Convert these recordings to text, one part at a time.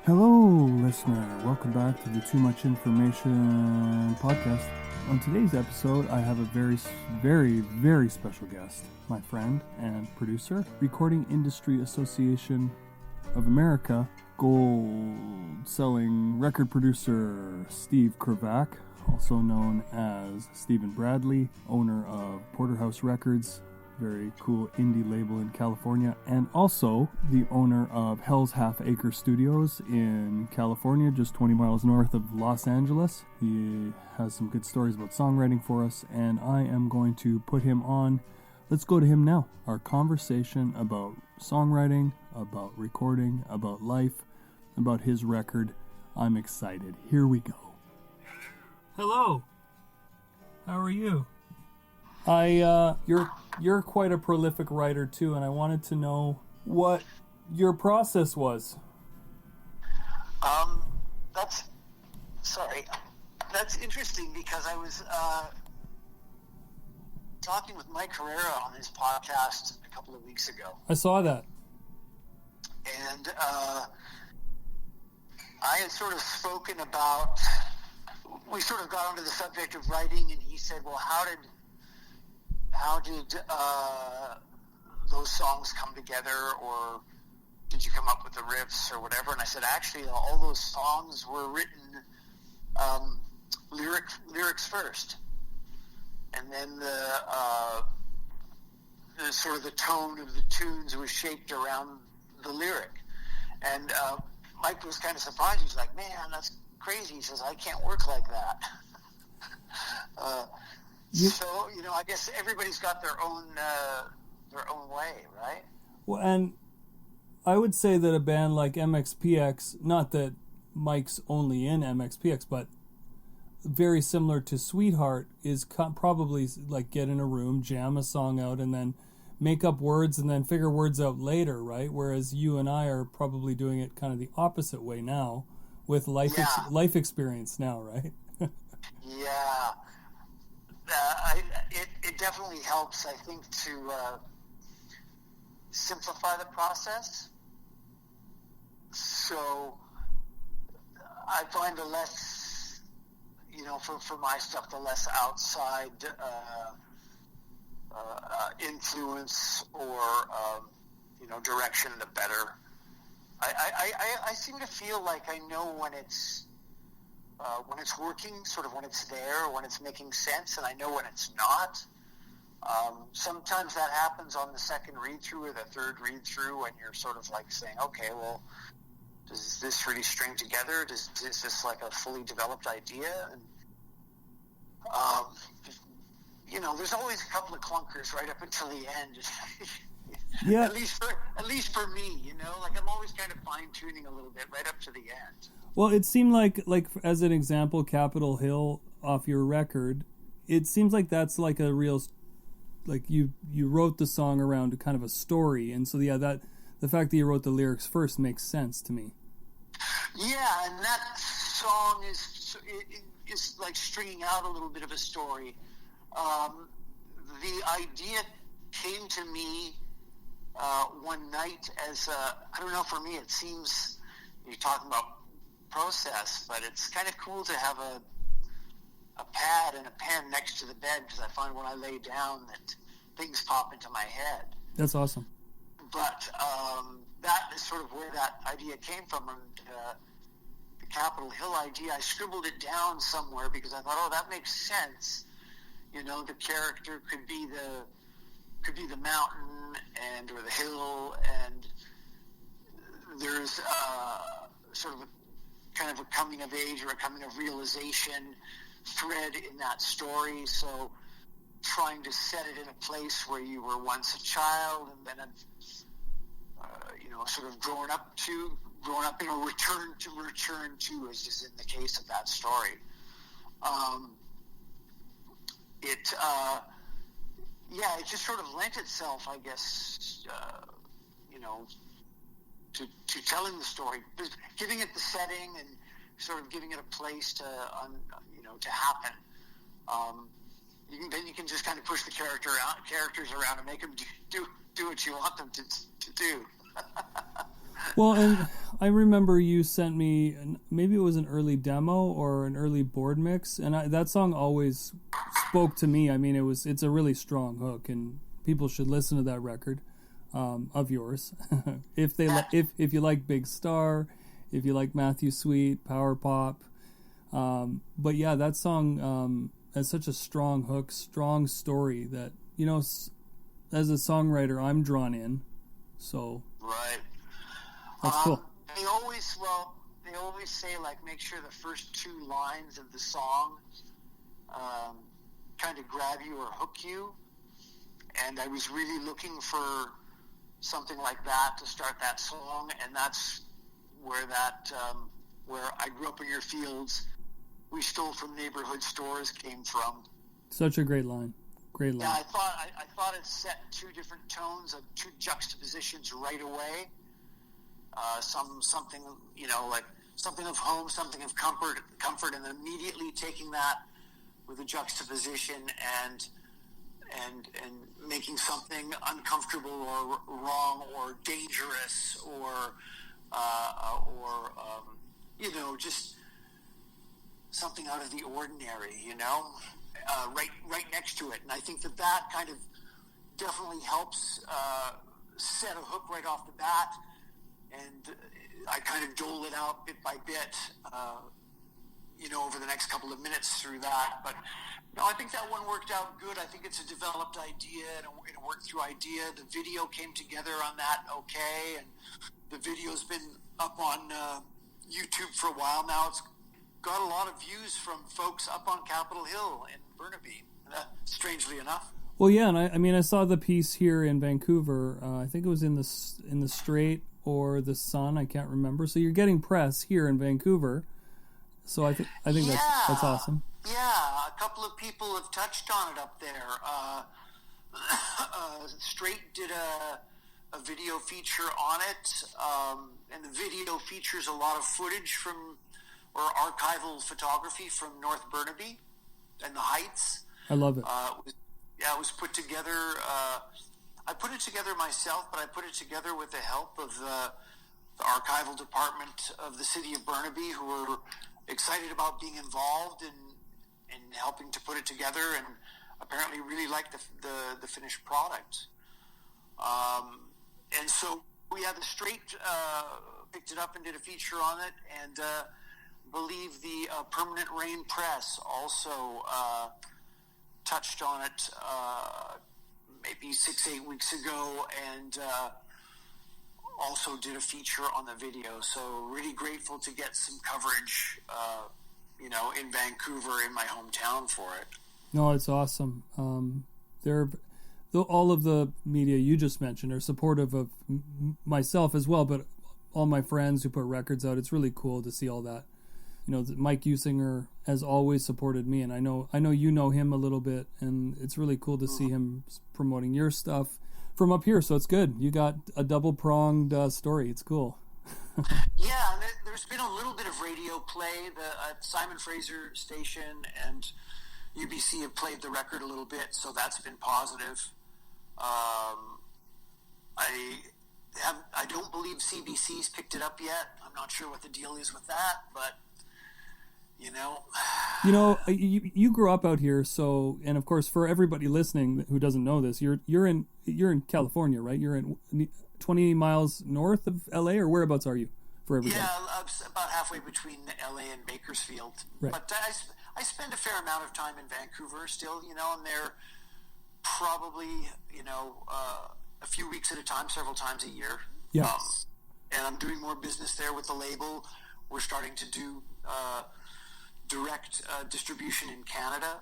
Hello, listener. Welcome back to the Too Much Information podcast. On today's episode, I have a very special guest, my friend and producer, Recording Industry Association of America, gold-selling record producer Steve Kravac, also known as Stephen Bradley, owner of Porterhouse Records, very cool indie label in California, and also the owner of Hell's Half Acre Studios in California, just 20 miles north of Los Angeles. He has some good stories about songwriting for us, and I am going to put him on. Let's go to him now. Our conversation about songwriting, about recording, about life, about his record. I'm excited. Here we go. Hello. How are you? You're quite a prolific writer too, and I wanted to know what your process was. That's interesting because I was talking with Mike Herrera on his podcast a couple of weeks ago. I saw that. And I had sort of spoken about, we sort of got onto the subject of writing, and he said, well, how did those songs come together, or did you come up with the riffs or whatever? And I said, actually, all those songs were written lyrics first, and then the sort of the tone of the tunes was shaped around the lyric. And Mike was kind of surprised. He's like, man, that's crazy. He says, I can't work like that. So, I guess everybody's got their own way, right? Well, and I would say that a band like MXPX, not that Mike's only in MXPX, but very similar to Sweetheart, is probably like get in a room, jam a song out, and then make up words and then figure words out later, right? Whereas you and I are probably doing it kind of the opposite way now with life experience now, right? Yeah. It definitely helps, I think, to simplify the process. So I find the less, for my stuff, the less outside influence or, direction, the better. I seem to feel like I know when it's working, sort of when it's there, when it's making sense, and I know when it's not. Sometimes that happens on the second read-through or the third read-through, when you're sort of like saying, okay, well, does this really string together? Is this like a fully developed idea? And, there's always a couple of clunkers right up until the end. Yeah. At least for me, like I'm always kind of fine-tuning a little bit right up to the end. Well, it seemed like as an example, Capitol Hill off your record, it seems like that's like a real, like you wrote the song around kind of a story, and so that the fact that you wrote the lyrics first makes sense to me. Yeah, and that song is like stringing out a little bit of a story. The idea came to me one night as I don't know, for me it seems, you're talking about process, but it's kind of cool to have a pad and a pen next to the bed, because I find when I lay down that things pop into my head. That's awesome. But that is sort of where that idea came from, and the Capitol Hill idea, I scribbled it down somewhere because I thought, oh, that makes sense. The character could be the mountain or the hill, and there's sort of kind of a coming of age or a coming of realization thread in that story. So trying to set it in a place where you were once a child and then sort of grown up in a return to, as is in the case of that story. It just sort of lent itself, I guess, to telling the story, giving it the setting and sort of giving it a place to happen. Then you can just kind of push the characters around and make them do what you want them to do. Well, and I remember you sent me, maybe it was an early demo or an early board mix, and that song always spoke to me. I mean, it's a really strong hook, and people should listen to that record of yours if they if you like Big Star, if you like Matthew Sweet, Power Pop. But yeah, that song has such a strong hook, strong story that, you know, as a songwriter, I'm drawn in. So right. That's cool. They always say, like, make sure the first two lines of the song kind of grab you or hook you. And I was really looking for something like that to start that song, and that's where where I grew up in your fields, we stole from neighborhood stores came from. Such a great line. Great line. Yeah, I thought it set two different tones of two juxtapositions right away. Something, you know, like something of home, something of comfort, and then immediately taking that with a juxtaposition and making something uncomfortable or wrong or dangerous or you know, just something out of the ordinary, you know, right next to it. And I think that kind of definitely helps set a hook right off the bat. And I kind of dole it out bit by bit, you know, over the next couple of minutes through that. But no, I think that one worked out good. I think it's a developed idea and a worked through idea. The video came together on that okay, and the video's been up on YouTube for a while now. It's got a lot of views from folks up on Capitol Hill in Burnaby, strangely enough. Well, yeah, and I mean, I saw the piece here in Vancouver. I think it was in the Straight or the Sun. I can't remember. So you're getting press here in Vancouver. So I think that's awesome. Yeah, a couple of people have touched on it up there. Straight did a video feature on it, and the video features a lot of footage from, or archival photography from North Burnaby and the Heights. I love it. It was put together. I put it together myself, but I put it together with the help of the archival department of the city of Burnaby, who were excited about being involved in helping to put it together, and apparently really liked the finished product. And so we had the Straight picked it up and did a feature on it, and believe the Permanent Rain Press also touched on it maybe 6-8 weeks ago, and also did a feature on the video. So really grateful to get some coverage, you know, in Vancouver, in my hometown, for it. No, it's awesome. All of the media you just mentioned are supportive of myself as well, but all my friends who put records out. It's really cool to see all that. You know, Mike Usinger has always supported me, and I know you know him a little bit, and it's really cool to see him promoting your stuff from up here. So it's good. You got a double-pronged story. It's cool. Yeah, and there's been a little bit of radio play. The Simon Fraser station and UBC have played the record a little bit, so that's been positive. I don't believe CBC's picked it up yet. I'm not sure what the deal is with that, but you know, you grew up out here, so, and of course, for everybody listening who doesn't know this, you're in California, right? You're in 20 miles north of LA, or whereabouts are you? For everybody. Yeah, I'm about halfway between LA and Bakersfield. Right. But I spend a fair amount of time in Vancouver still, you know, and they're probably, you know, a few weeks at a time, several times a year. Yeah. And I'm doing more business there with the label. We're starting to do direct distribution in Canada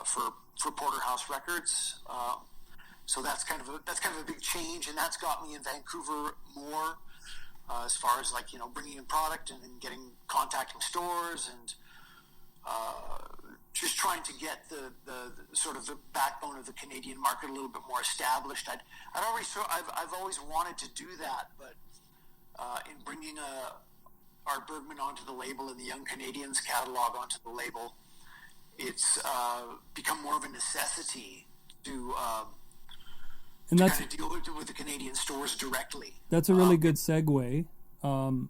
for Porterhouse Records. So that's kind of a big change, and that's got me in Vancouver more as far as, like, you know, bringing in product and contacting stores and just trying to get the sort of the backbone of the Canadian market a little bit more established. I've always wanted to do that, but in bringing Art Bergman onto the label and the Young Canadians catalog onto the label, it's become more of a necessity to And to that's kind of deal with the Canadian stores directly. That's a really good segue. I'm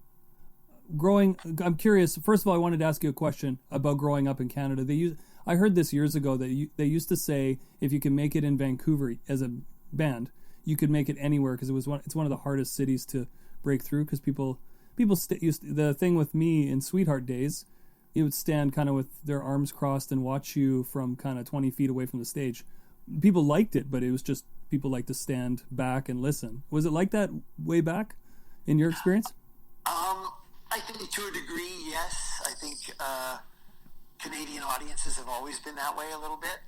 curious. First of all, I wanted to ask you a question about growing up in Canada. I heard this years ago that they used to say if you can make it in Vancouver as a band, you could make it anywhere because it's one of the hardest cities to break through because the thing with me in Sweetheart days, you would stand kind of with their arms crossed and watch you from kind of 20 feet away from the stage. People liked it, but it was just people like to stand back and listen. Was it like that way back in your experience? I think to a degree, yes. I think Canadian audiences have always been that way a little bit.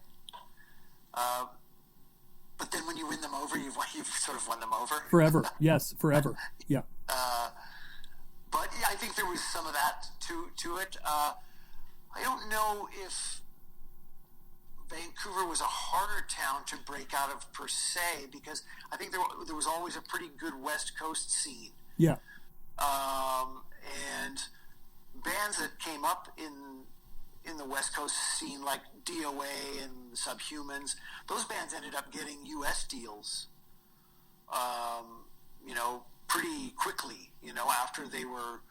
But then when you win them over, you've sort of won them over. Forever. Yes, forever. Yeah. But yeah, I think there was some of that to it. I don't know if Vancouver was a harder town to break out of per se, because I think there was always a pretty good West Coast scene. Yeah. And bands that came up in the West Coast scene, like DOA and Subhumans, those bands ended up getting U.S. deals, pretty quickly, after they were,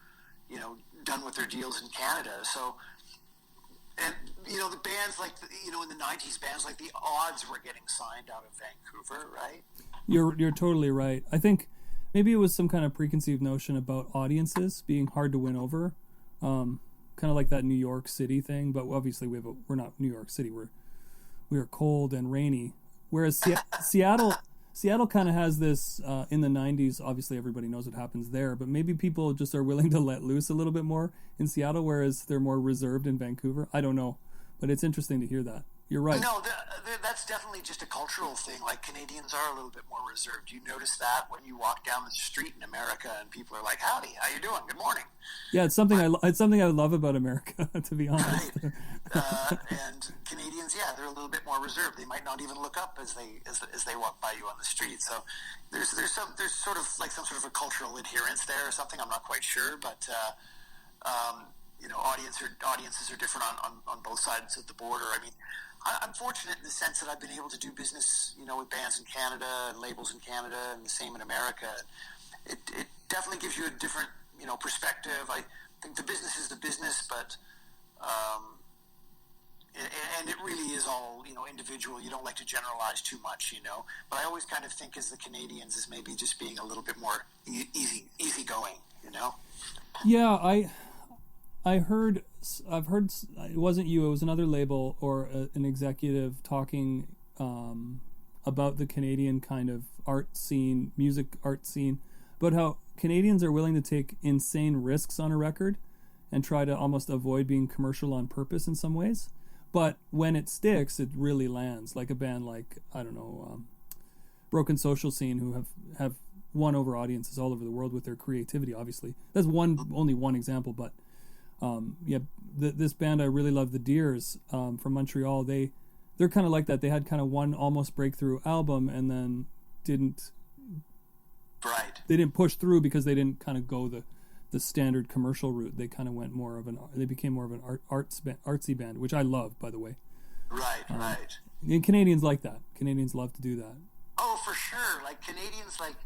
done with their deals in Canada. So, and, the bands like, in the 90s, bands like the Odds were getting signed out of Vancouver, right? You're totally right. I think maybe it was some kind of preconceived notion about audiences being hard to win over, kind of like that New York City thing. But obviously, we're not New York City. We are cold and rainy. Whereas Seattle kind of has this in the 90s. Obviously, everybody knows what happens there. But maybe people just are willing to let loose a little bit more in Seattle, whereas they're more reserved in Vancouver. I don't know, but it's interesting to hear that. You're right. No, that's definitely just a cultural thing. Like, Canadians are a little bit more reserved. You notice that when you walk down the street in America and people are like, "Howdy, how you doing? Good morning." Yeah, it's something I love about America, to be honest. Right. And Canadians, yeah, they're a little bit more reserved. They might not even look up as they walk by you on the street. So there's sort of like some sort of a cultural adherence there or something. I'm not quite sure, but audiences are different on both sides of the border. I mean, I'm fortunate in the sense that I've been able to do business, with bands in Canada and labels in Canada, and the same in America. It definitely gives you a different, perspective. I think the business is the business, but and it really is all, individual. You don't like to generalize too much, But I always kind of think as the Canadians as maybe just being a little bit more easygoing, Yeah, I've heard it wasn't you, it was another label or an executive talking about the Canadian kind of music art scene, about how Canadians are willing to take insane risks on a record and try to almost avoid being commercial on purpose in some ways. But when it sticks, it really lands. Like a band like, I don't know, Broken Social Scene, who have won over audiences all over the world with their creativity, obviously. That's only one example, but this band I really love, the Deers, from Montreal, they're kind of like that. They had kind of one almost breakthrough album and then they didn't push through because they didn't kind of go the standard commercial route. They kind of went they became more of an artsy band, which I love, by the way. Right. And Canadians like that. Canadians love to do that. Oh, for sure. Like Canadians like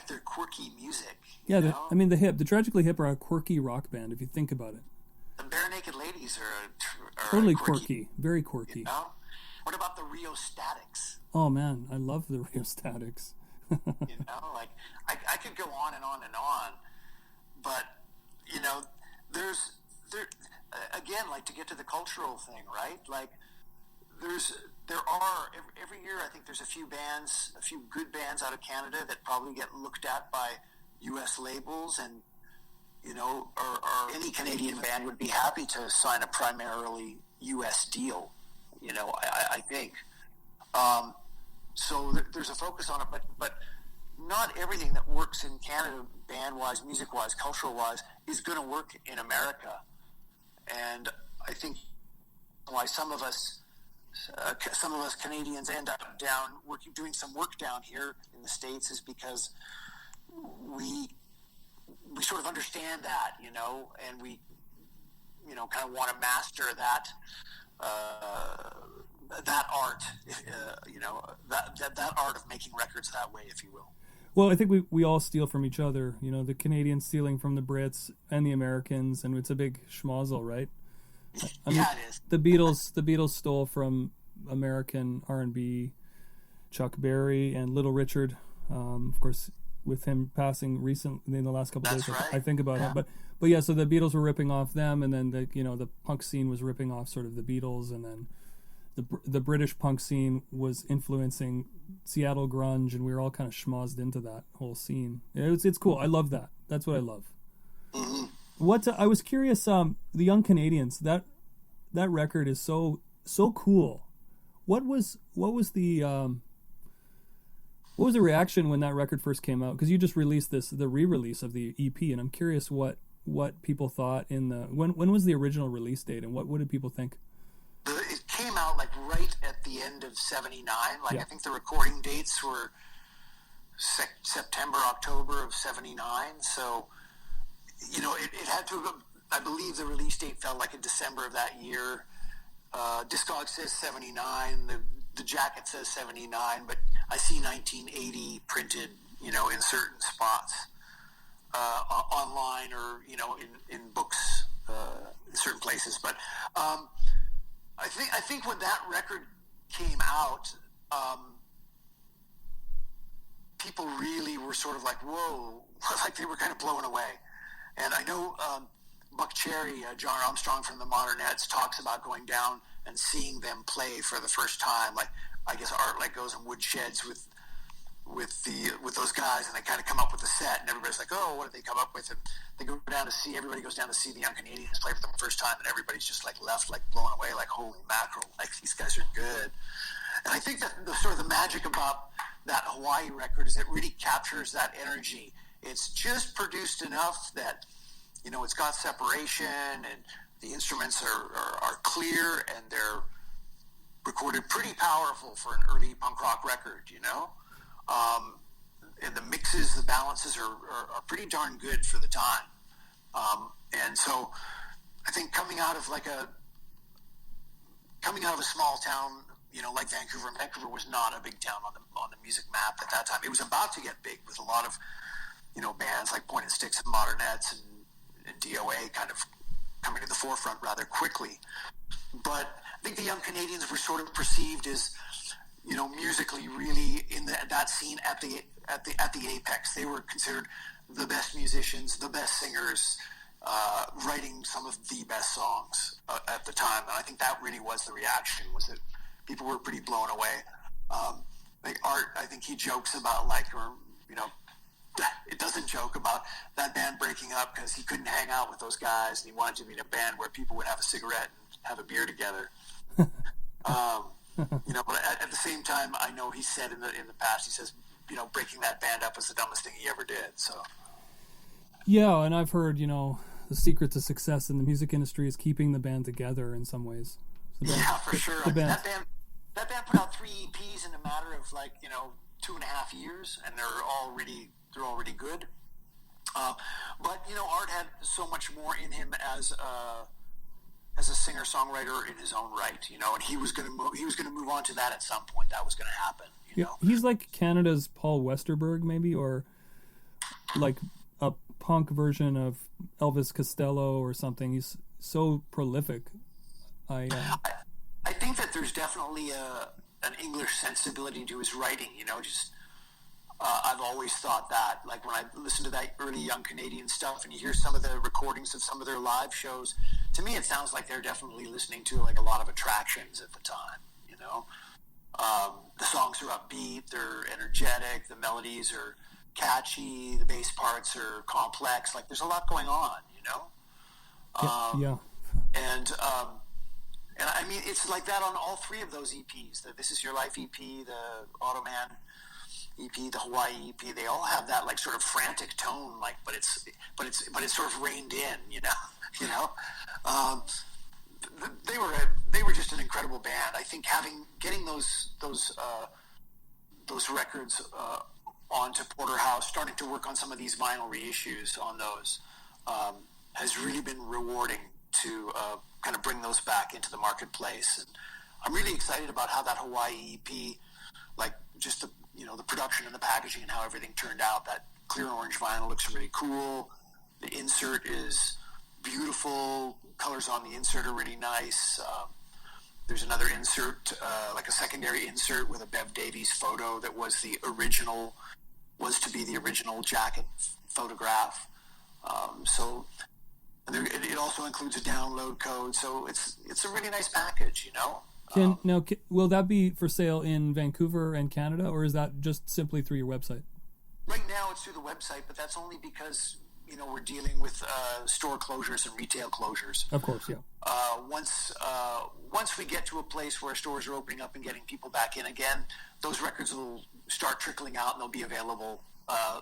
their quirky music. Yeah, the Tragically Hip are a quirky rock band, if you think about it. The Bare Naked Ladies are totally quirky, very quirky. What about the Rio Statics? Oh man, I love the Rio Statics. Like I could go on and on and on, but there's again, like, to get to the cultural thing, right? Like there are every year, I think there's a few good bands out of Canada that probably get looked at by U.S. labels, and or any Canadian band would be happy to sign a primarily U.S. deal. I think. So there's a focus on it, but not everything that works in Canada, band-wise, music-wise, cultural-wise, is going to work in America. And I think why some of us Canadians end up doing some work down here in the States is because we sort of understand that, and we, kind of want to master that that art, that art of making records that way, if you will. Well, I think we all steal from each other. The Canadians stealing from the Brits and the Americans, and it's a big schmozzle, right? I mean, yeah, it is. The Beatles stole from American R&B, Chuck Berry and Little Richard. Of course, with him passing recently in the last couple of days, right. I think about it. But yeah, so the Beatles were ripping off them, and then the punk scene was ripping off sort of the Beatles, and then the British punk scene was influencing Seattle grunge, and we were all kind of schmozzed into that whole scene. It's cool. I love that. That's what I love. Mm-hmm. What I was curious, the Young Canadians, that record is so cool. What was the reaction when that record first came out? Because you just released the re-release of the EP, and I'm curious what people thought when was the original release date, and what did people think? It came out like right at the end of '79. Yeah. I think the recording dates were September, October of '79. So, it had to. I believe the release date fell like in December of that year. Discogs says '79. The jacket says '79, but I see 1980 printed, in certain spots online or in books in certain places. But I think when that record came out, people really were sort of like, whoa, like they were kind of blown away. And I know Buck Cherry, John Armstrong from the Modernettes, talks about going down and seeing them play for the first time. Like, I guess Art like goes in woodsheds with those guys, and they kind of come up with a set, and everybody's like, oh, what did they come up with? And they go down to see, everybody goes down to see the Young Canadians play for the first time, and everybody's just like left like blown away, like holy mackerel, like these guys are good. And I think that the sort of the magic about that Hawaii record is it really captures that energy. It's just produced enough that it's got separation, and the instruments are clear, and they're recorded pretty powerful for an early punk rock record, and the mixes, the balances are pretty darn good for the time. And so I think coming out of a small town, like Vancouver was not a big town on the music map at that time. It was about to get big with a lot of, bands like Pointed Sticks and Modernettes and DOA kind of coming to the forefront rather quickly. But I think the Young Canadians were sort of perceived as, musically really in that scene at the apex. They were considered the best musicians, the best singers, writing some of the best songs at the time. And I think that really was the reaction, was that people were pretty blown away. Like Art, I think he jokes about it doesn't joke about that band breaking up because he couldn't hang out with those guys, and he wanted to be in a band where people would have a cigarette and have a beer together. But at the same time, I know he said in the past, he says, breaking that band up was the dumbest thing he ever did. So. Yeah, and I've heard, the secret to success in the music industry is keeping the band together in some ways. So for sure. That band put out 3 EPs in a matter of 2.5 years, and they're already good. But Art had so much more in him as a singer-songwriter in his own right, and he was going to move on to that at some point. That was going to happen. He's like Canada's Paul Westerberg, maybe, or like a punk version of Elvis Costello or something. He's so prolific. I think that there's definitely an English sensibility to his writing. I've always thought that. Like when I listen to that early Young Canadian stuff, and you hear some of the recordings of some of their live shows, to me it sounds like they're definitely listening to like a lot of Attractions at the time. The songs are upbeat, they're energetic, the melodies are catchy, the bass parts are complex. Like there's a lot going on. Yeah. And I mean, it's like that on all 3 of those EPs. The This Is Your Life EP, the Automan EP, the Hawaii EP. They all have that like sort of frantic tone, like, but it's sort of reined in. They were just an incredible band. I think getting those records onto Porterhouse, starting to work on some of these vinyl reissues on those, has really been rewarding to kind of bring those back into the marketplace. I'm really excited about how that Hawaii EP, like just the the production and the packaging and how everything turned out. That clear orange vinyl looks really cool. The insert is beautiful. Colors on the insert are really nice. There's another insert, like a secondary insert with a Bev Davies photo that was to be the original jacket photograph. So it also includes a download code. So it's a really nice package, Will that be for sale in Vancouver and Canada, or is that just simply through your website? Right now it's through the website, but that's only because we're dealing with store closures and retail closures. Of course, yeah. Once we get to a place where stores are opening up and getting people back in again, those records will start trickling out and they'll be available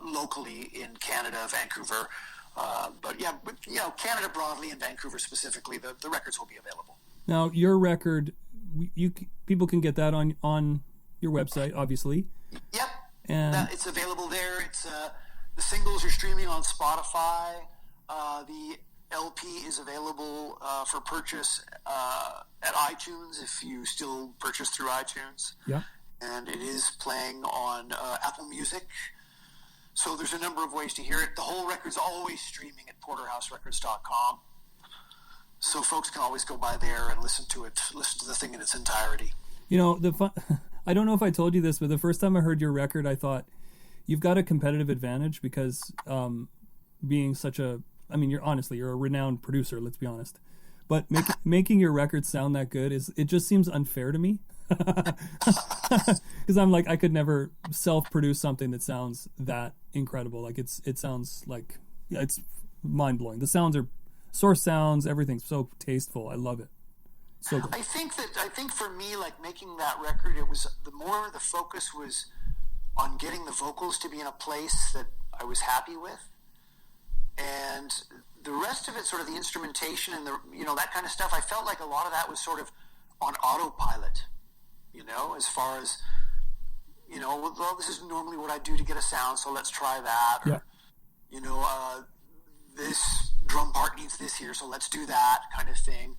locally in Canada, Vancouver. But Canada broadly and Vancouver specifically, the records will be available. Now, your record, people can get that on your website, obviously. Yep, and it's available there. It's the singles are streaming on Spotify. The LP is available for purchase at iTunes if you still purchase through iTunes. Yeah. And it is playing on Apple Music. So there's a number of ways to hear it. The whole record's always streaming at porterhouserecords.com. So folks can always go by there and listen to the thing in its entirety. I don't know if I told you this, but the first time I heard your record, I thought, you've got a competitive advantage because being such a, you're a renowned producer, let's be honest. But making your record sound that good it just seems unfair to me. Because I'm like, I could never self-produce something that sounds that incredible. Like it sounds like it's mind-blowing. The sounds are source sounds, everything's so tasteful. I love it. So good. I think for me, like making that record, it was the more the focus was on getting the vocals to be in a place that I was happy with, and the rest of it, sort of the instrumentation and the that kind of stuff, I felt like a lot of that was sort of on autopilot, as far as well, this is normally what I do to get a sound, so let's try that, or this drum part needs this here, so let's do that kind of thing.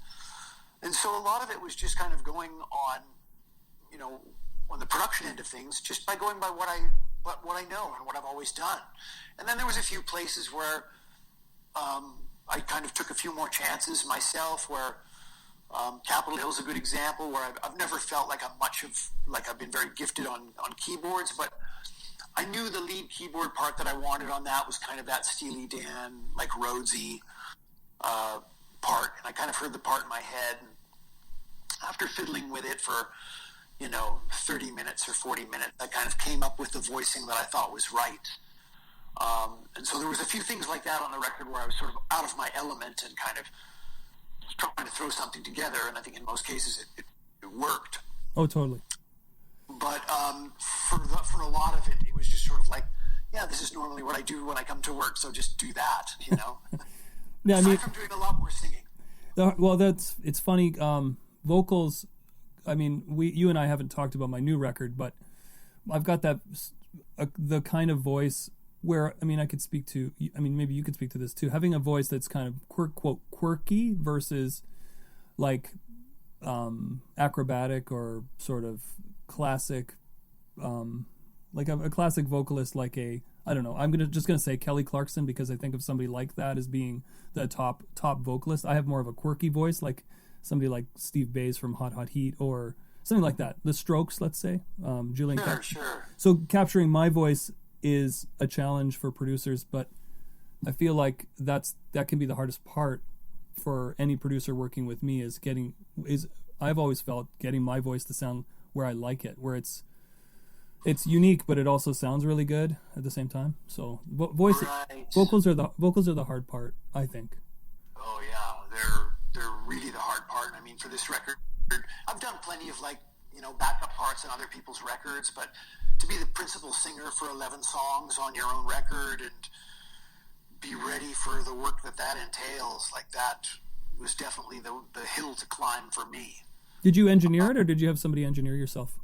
And so a lot of it was just kind of going on, on the production end of things, just by going by what I know and what I've always done. And then there was a few places where I kind of took a few more chances myself, where Capitol Hill's a good example, where I've never felt like I've been very gifted on keyboards, but I knew the lead keyboard part that I wanted on that was kind of that Steely Dan, like Rhodesy part, and I kind of heard the part in my head. And after fiddling with it for 30 minutes or 40 minutes, I kind of came up with the voicing that I thought was right. And so there was a few things like that on the record where I was sort of out of my element and kind of trying to throw something together, and I think in most cases it worked. Oh, totally. But for a lot of it, it was just sort of like, yeah, this is normally what I do when I come to work, so just do that, Yeah, aside from doing a lot more singing. Well, it's funny. Vocals, you and I haven't talked about my new record, but I've got the kind of voice where, I could speak to, maybe you could speak to this too, having a voice that's kind of quirky versus like acrobatic or sort of classic, like a classic vocalist, like I don't know, I'm just gonna say Kelly Clarkson, because I think of somebody like that as being the top vocalist. I have more of a quirky voice, like somebody like Steve Bays from Hot Hot Heat, or something like that. The Strokes, let's say, Julian. Sure. So capturing my voice is a challenge for producers, but I feel like that can be the hardest part for any producer working with me, I've always felt getting my voice to sound where I like it, where it's unique, but it also sounds really good at the same time. So vocals are the hard part, I think. Oh yeah, they're really the hard part. For this record, I've done plenty of backup parts on other people's records, but to be the principal singer for 11 songs on your own record and be ready for the work that entails, like that was definitely the hill to climb for me. Did you engineer it, or did you have somebody engineer yourself?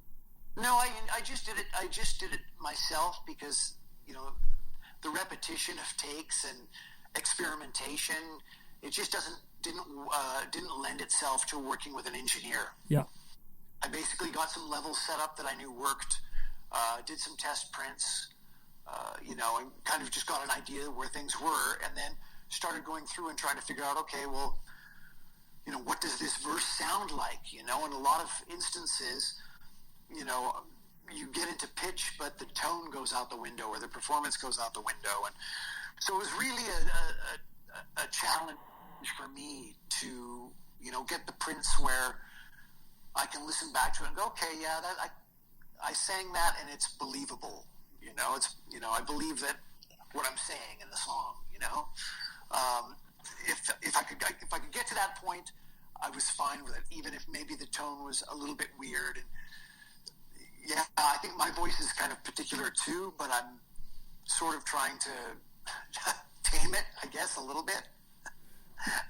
No, I just did it. I just did it myself because the repetition of takes and experimentation, it just didn't lend itself to working with an engineer. Yeah. I basically got some levels set up that I knew worked, did some test prints, and kind of just got an idea where things were, and then started going through and trying to figure out, okay, well, what does this verse sound like? In a lot of instances, you get into pitch, but the tone goes out the window or the performance goes out the window. And so it was really a challenge for me to, get the prints where I can listen back to it and go, okay, yeah, I sang that and it's believable. I believe that what I'm saying in the song, if I could get to that point, I was fine with it, even if maybe the tone was a little bit weird. And yeah, I think my voice is kind of particular too, but I'm sort of trying to tame it, I guess, a little bit,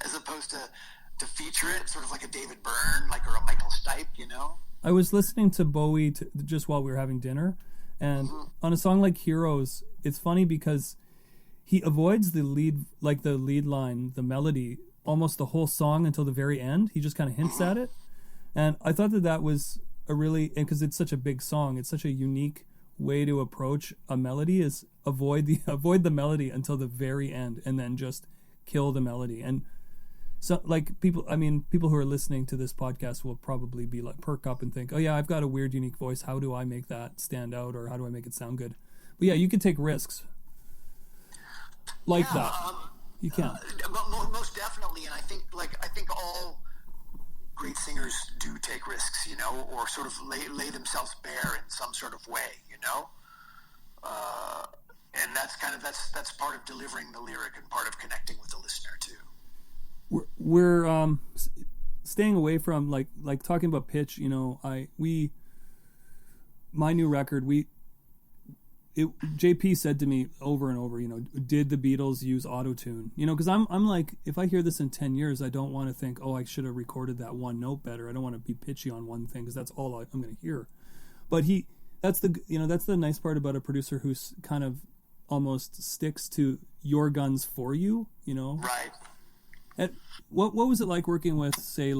as opposed to feature it, sort of like a David Byrne, or a Michael Stipe, I was listening to Bowie just while we were having dinner, and on a song like Heroes, it's funny because he avoids the lead line, the melody, almost the whole song until the very end. He just kind of hints at it. And I thought that was because it's such a big song, it's such a unique way to approach a melody, is avoid the melody until the very end and then just kill the melody. And so people who are listening to this podcast will probably be perk up and think, oh yeah, I've got a weird, unique voice. How do I make that stand out, or how do I make it sound good? But yeah, you can take risks that. You can. Most definitely, and I think all great singers do take risks, or sort of lay themselves bare in some sort of way, and that's part of delivering the lyric and part of connecting with the listener too. We're staying away from talking about pitch. My new record, JP said to me over and over, did the Beatles use auto-tune? Because I'm like, if I hear this in 10 years, I don't want to think, oh, I should have recorded that one note better. I don't want to be pitchy on one thing, because that's all I'm going to hear. But that's the nice part about a producer who's kind of almost sticks to your guns for you, Right. What was it like working with, say,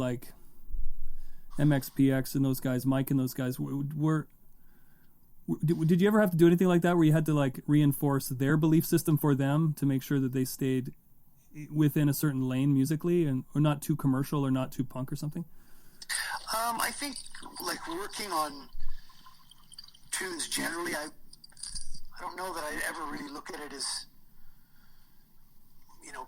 MXPX and those guys, Mike and those guys? Did you ever have to do anything like that, where you had to reinforce their belief system for them to make sure that they stayed within a certain lane musically, or not too commercial or not too punk or something? I think working on tunes generally, I don't know that I ever really look at it as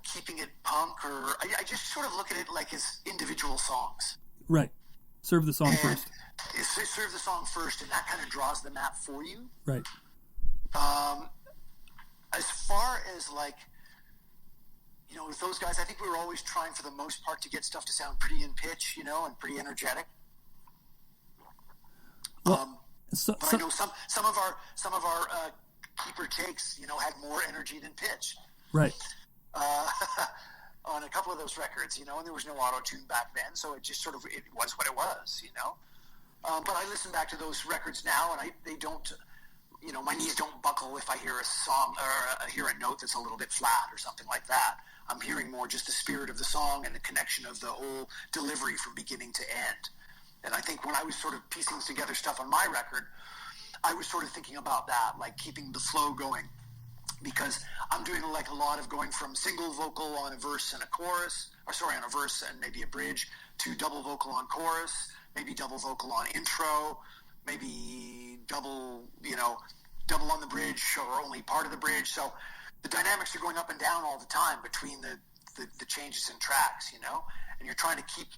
keeping it punk, or I just sort of look at it as individual songs. Right. Serve the song first. Serve the song first, and that kind of draws the map for you. Right. As far as with those guys, I think we were always trying for the most part to get stuff to sound pretty in pitch, and pretty energetic. Well, but I know some of our keeper takes, had more energy than pitch. Right. On a couple of those records, and there was no auto-tune back then, so it just it was what it was, But I listen back to those records now, and they don't, my knees don't buckle if I hear a song or hear a note that's a little bit flat or something like that. I'm hearing more just the spirit of the song and the connection of the whole delivery from beginning to end. And I think when I was sort of piecing together stuff on my record, I was sort of thinking about that, keeping the flow going. Because I'm doing a lot of going from single vocal on a verse and a chorus, on a verse and maybe a bridge, to double vocal on chorus, maybe double vocal on intro, maybe double on the bridge or only part of the bridge. So the dynamics are going up and down all the time between the changes in tracks, and you're trying to keep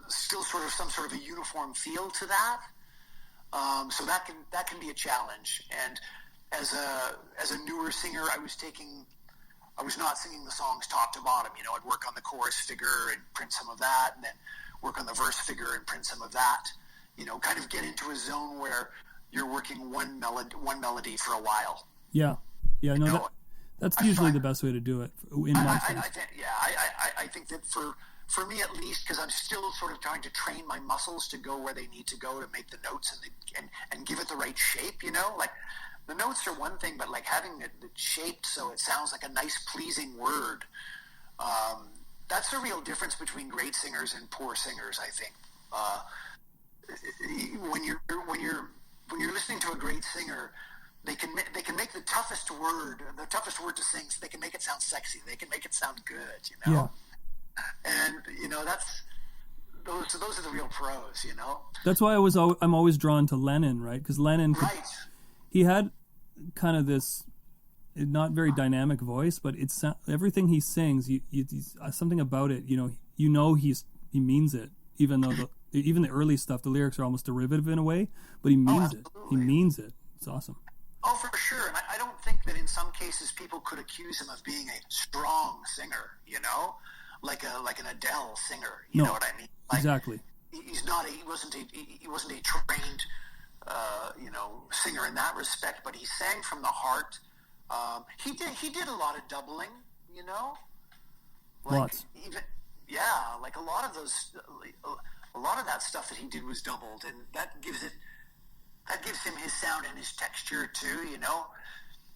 still sort of some sort of a uniform feel to that. So that can be a challenge. And as a newer singer, I was not singing the songs top to bottom. I'd work on the chorus figure and print some of that, and then work on the verse figure and print some of that. Kind of get into a zone where you're working one melody for a while. Yeah. No, that's usually the best way to do it. I think that for me at least, because I'm still sort of trying to train my muscles to go where they need to go to make the notes and give it the right shape. The notes are one thing, but having it shaped so it sounds like a nice, pleasing word, that's the real difference between great singers and poor singers, I think. when you're listening to a great singer, they can make the toughest word to sing, so they can make it sound sexy. They can make it sound good, you know. Yeah. And those are the real pros, you know. That's why I'm always drawn to Lennon, right? Because Lennon, he had kind of this not very dynamic voice, but it's everything he sings. Something about it, he means it. Even though even the early stuff, the lyrics are almost derivative in a way, but he means it. He means it. It's awesome. Oh, for sure. And I don't think that in some cases people could accuse him of being a strong singer, like an Adele singer. You know what I mean? Like, exactly. He wasn't a trained, singer in that respect, but he sang from the heart. He did a lot of doubling, like Lots. Like a lot of that stuff that he did was doubled, and that gives him his sound and his texture too,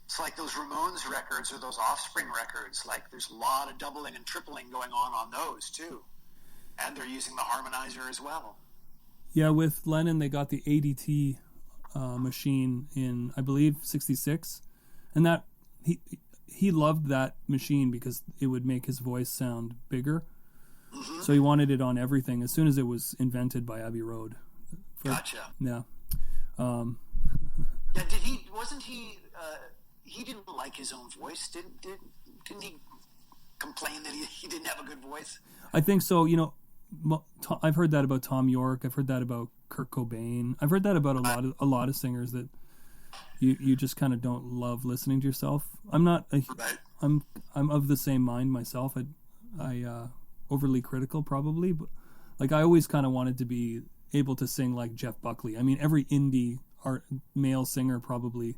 It's like those Ramones records or those Offspring records. Like there's a lot of doubling and tripling going on those too. And they're using the harmonizer as well. Yeah, with Lennon, they got the ADT machine in, I believe, 66. And that he loved that machine because it would make his voice sound bigger. Mm-hmm. So he wanted it on everything as soon as it was invented by Abbey Road. Gotcha. Yeah. Yeah, he didn't like his own voice. Didn't he complain that he didn't have a good voice? I think so. I've heard that about Tom York. I've heard that about Kurt Cobain. I've heard that about a lot of singers that you just kind of don't love listening to yourself. I'm not. I'm of the same mind myself. I overly critical probably, but like I always kind of wanted to be able to sing like Jeff Buckley. I mean, every indie male singer probably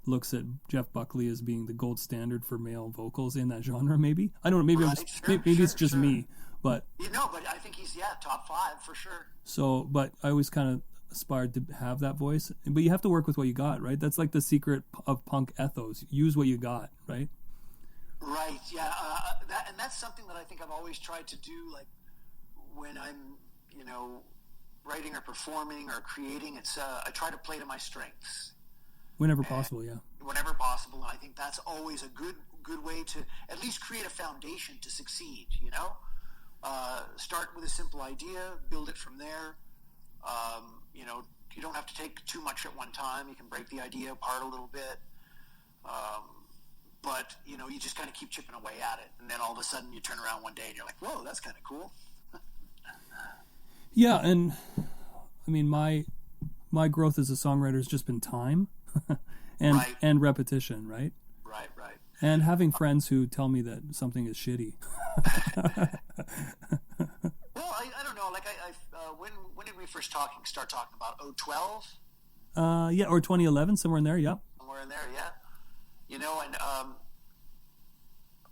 looks at Jeff Buckley as being the gold standard for male vocals in that genre. Maybe I don't know. Maybe maybe it's just me. But but I think he's top 5 for sure. So, but I always kind of aspired to have that voice. But you have to work with what you got, right? That's like the secret of punk ethos. Use what you got, right? Right. Yeah. That's something that I think I've always tried to do. Like when I'm, writing or performing or creating, it's I try to play to my strengths. Whenever possible, yeah. Whenever possible, and I think that's always a good way to at least create a foundation to succeed. Start with a simple idea, build it from there. You don't have to take too much at one time. You can break the idea apart a little bit. But, you just kind of keep chipping away at it. And then all of a sudden you turn around one day and you're like, whoa, that's kind of cool. Yeah, and I mean, my growth as a songwriter has just been time and repetition, right? Right. And having friends who tell me that something is shitty. Well, I don't know. Like, when did we first start talking about 2012? Yeah, or 2011, somewhere in there, yeah. Somewhere in there, yeah. And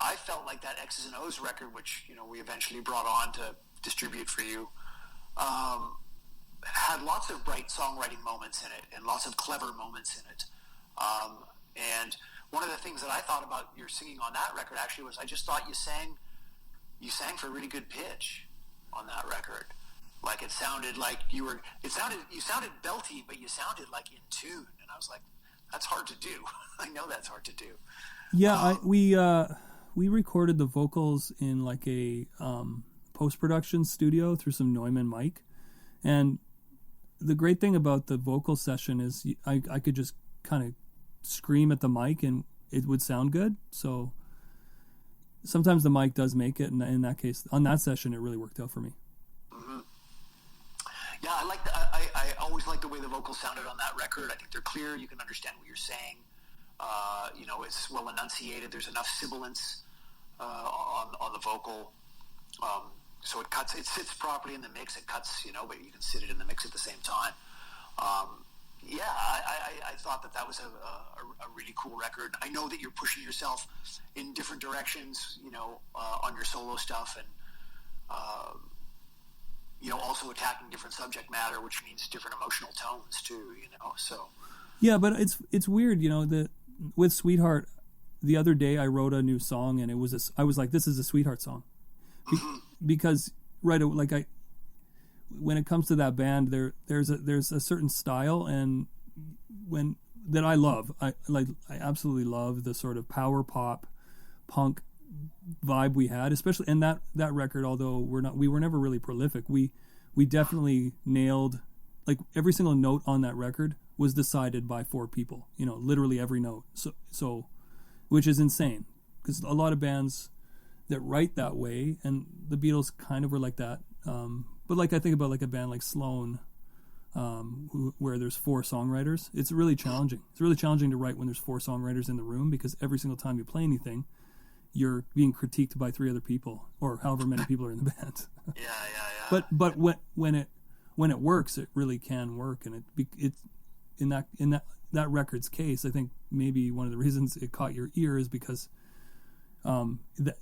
I felt like that X's and O's record, which, we eventually brought on to distribute for you, had lots of bright songwriting moments in it and lots of clever moments in it. And one of the things that I thought about your singing on that record actually was I just thought you sang for a really good pitch on that record. Like it sounded like you sounded belty, but you sounded like in tune. And I was like, that's hard to do. I know that's hard to do. Yeah, we recorded the vocals in like a post-production studio through some Neumann mic. And the great thing about the vocal session is I could just kind of scream at the mic and it would sound good. So sometimes the mic does make it, and in that case, on that session, it really worked out for me. Mm-hmm. Yeah, I always like the way the vocals sounded on that record. I think they're clear. You can understand what you're saying. It's well enunciated. There's enough sibilance on the vocal. So it sits properly in the mix. It cuts, but you can sit it in the mix at the same time. I thought that was a really cool record. I know that you're pushing yourself in different directions, on your solo stuff, and also attacking different subject matter, which means different emotional tones too. So yeah, but it's weird, with Sweetheart. The other day, I wrote a new song, and I was like, this is a Sweetheart song, because when it comes to that band, there's a certain style and that I love. I absolutely love the sort of power pop punk vibe we had, especially in that record. Although we were never really prolific, we definitely nailed, like, every single note on that record was decided by 4 people. Literally every note. So which is insane, because a lot of bands that write that way, and the Beatles kind of were like that. But like, I think about like a band like Sloan, where there's 4 songwriters. It's really challenging. It's really challenging to write when there's 4 songwriters in the room, because every single time you play anything, you're being critiqued by 3 other people, or however many people are in the band. Yeah. But when it works, it really can work, and it in that record's case, I think maybe one of the reasons it caught your ear is because that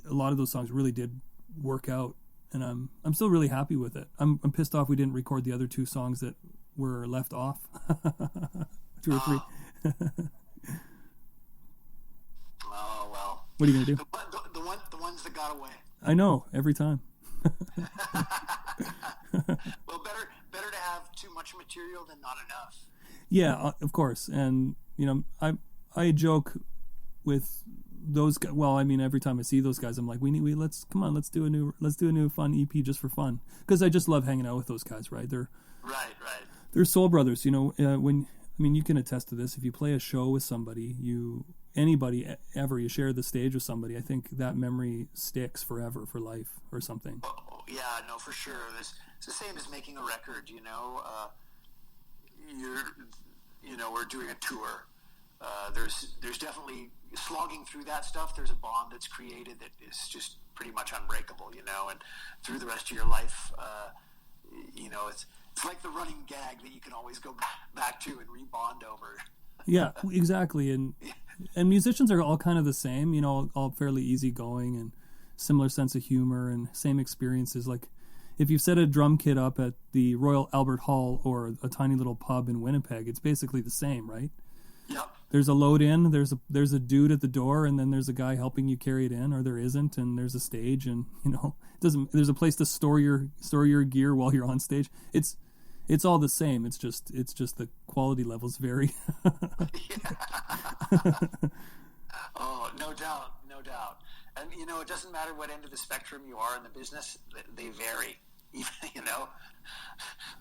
a lot of those songs really did work out, and I'm still really happy with it. I'm pissed off we didn't record the other 2 songs that were left off. 2 or 3. Oh well. What are you gonna do? The ones that got away. I know, every time. Well, better to have too much material than not enough. Yeah, of course. And I joke with those guys. Well, I mean, every time I see those guys, I'm like, let's do a new fun EP just for fun, because I just love hanging out with those guys. Right? They're they're soul brothers. You can attest to this. If you play a show with somebody, anybody ever, you share the stage with somebody, I think that memory sticks forever, for life or something. Oh, yeah, no, for sure. It's the same as making a record. We're doing a tour. There's definitely, slogging through that stuff, there's a bond that's created that is just pretty much unbreakable, and through the rest of your life, it's like the running gag that you can always go back to and rebond over. Yeah, exactly. And musicians are all kind of the same, all fairly easygoing and similar sense of humor and same experiences. Like, if you've set a drum kit up at the Royal Albert Hall or a tiny little pub in Winnipeg, it's basically the same, right? Yep. There's a load in, there's a dude at the door, and then there's a guy helping you carry it in, or there isn't, and there's a stage, and there's a place to store your gear while you're on stage. It's all the same. It's just the quality levels vary. Oh, no doubt. And it doesn't matter what end of the spectrum you are in the business; they vary.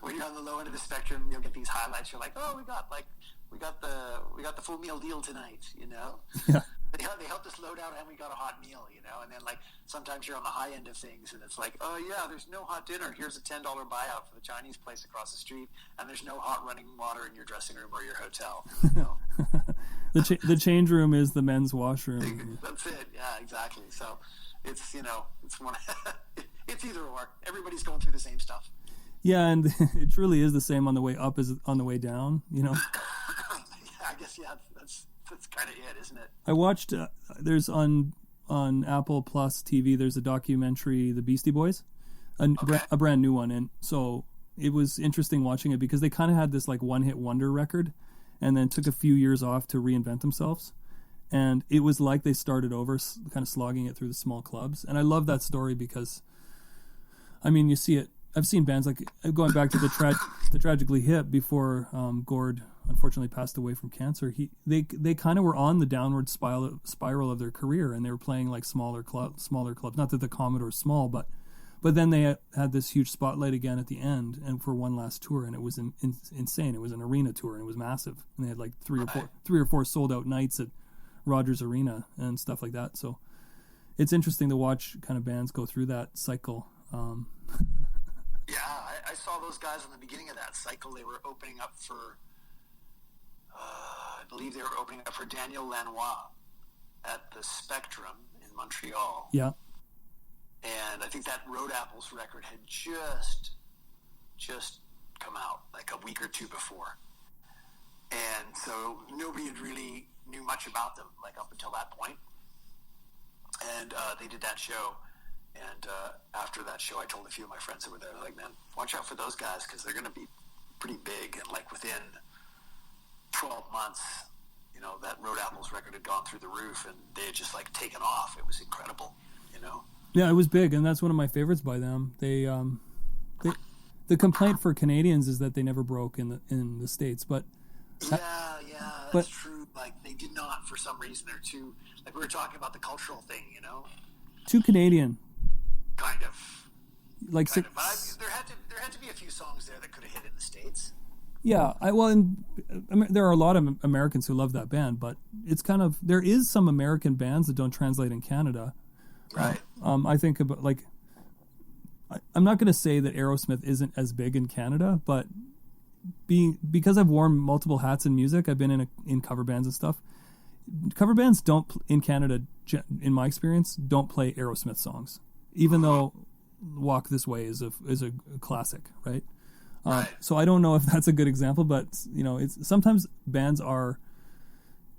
When you're on the low end of the spectrum, you'll get these highlights. You're like, oh, we got the full meal deal tonight. Yeah. They helped us load out, and we got a hot meal. And then, like, sometimes you're on the high end of things, and it's like, oh yeah, there's no hot dinner. Here's a $10 buyout for the Chinese place across the street, and there's no hot running water in your dressing room or your hotel. The change room is the men's washroom. That's it. Yeah, exactly. So it's it's one. It's either or. Everybody's going through the same stuff. Yeah, and it truly is the same on the way up as on the way down. Yeah, I guess that's kind of it, isn't it? I watched. There's on Apple Plus TV. There's a documentary, The Beastie Boys, a brand new one, and so it was interesting watching it because they kind of had this like one-hit wonder record, and then took a few years off to reinvent themselves, and it was like they started over, kind of slogging it through the small clubs. And I love that story because, I mean, you see it. I've seen bands like, going back to the Tragically Hip before Gord unfortunately passed away from cancer. They kind of were on the downward spiral of their career, and they were playing like smaller clubs. Not that the Commodore's small, but then they had this huge spotlight again at the end, and for one last tour, and it was insane. It was an arena tour, and it was massive, and they had like three or four sold out nights at Rogers Arena and stuff like that. So it's interesting to watch kind of bands go through that cycle. Yeah, I saw those guys in the beginning of that cycle. They were opening up for, I believe they were opening up for Daniel Lanois at the Spectrum in Montreal. Yeah. And I think that Road Apples record had just come out like a week or two before. And so nobody had really knew much about them, like up until that point. And they did that show. And after that show, I told a few of my friends that were there, like, man, watch out for those guys because they're going to be pretty big. And like within 12 months, that Road Apples record had gone through the roof, and they had just like taken off. It was incredible, Yeah, it was big, and that's one of my favorites by them. The complaint for Canadians is that they never broke in the States, but that's true. Like they did not for some reason. They're too, like we were talking about the cultural thing, too Canadian. Kind of. Like kind of. But there had to be a few songs there that could have hit in the States. Yeah, there are a lot of Americans who love that band, but it's kind of, there is some American bands that don't translate in Canada. Right. I think about, like, I'm not going to say that Aerosmith isn't as big in Canada, but because I've worn multiple hats in music, I've been in cover bands and stuff. Cover bands don't, in Canada, in my experience, don't play Aerosmith songs, even though Walk This Way is a classic, right? Right. So I don't know if that's a good example, but it's sometimes bands are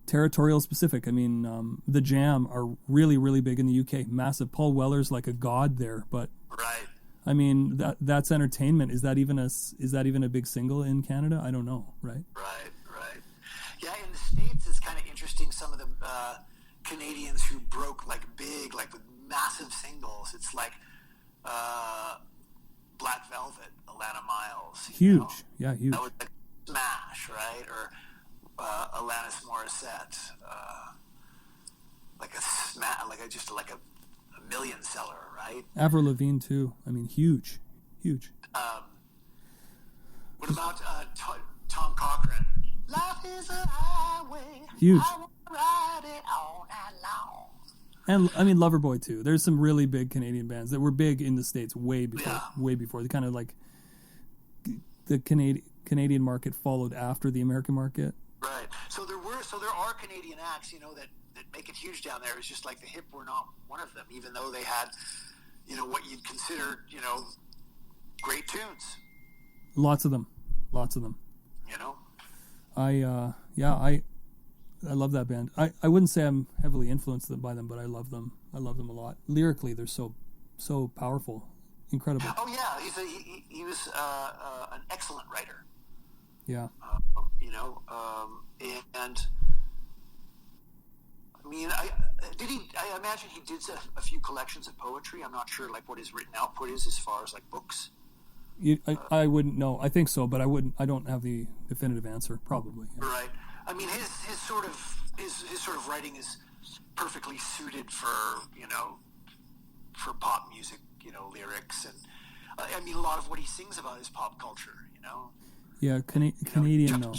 territorial specific. I mean, the Jam are really, really big in the UK, massive. Paul Weller's like a god there, but right. I mean that's entertainment. Is that even a big single in Canada? I don't know, right? Right. Yeah, in the States, it's kind of interesting. Some of the Canadians who broke like big, like with massive singles. It's like Black Velvet, Alana Miles. Huge. Yeah, huge. That was like smash, right? Or Alanis Morissette, like a million seller, right? Avril Lavigne too. I mean, huge. What about Tom Cochrane? Life is a highway. Huge. I wanna ride it all night long. And I mean, Loverboy too. There's some really big Canadian bands that were big in the States way before. They kind of like the Canadian market followed after the American market. Right. So there are Canadian acts, that make it huge down there. It's just like the Hip were not one of them, even though they had, what you'd consider, great tunes. Lots of them. I love that band. I wouldn't say I'm heavily influenced by them, but I love them. I love them a lot. Lyrically, they're so powerful, incredible. Oh yeah, he was an excellent writer. Yeah. And I mean, I imagine he did a few collections of poetry. I'm not sure like what his written output is as far as like books. I wouldn't know. I think so, but I don't have the definitive answer. Probably. Yeah. Right. I mean, his sort of writing is perfectly suited for for pop music, lyrics, and I mean, a lot of what he sings about is pop culture, Yeah, Canadian though.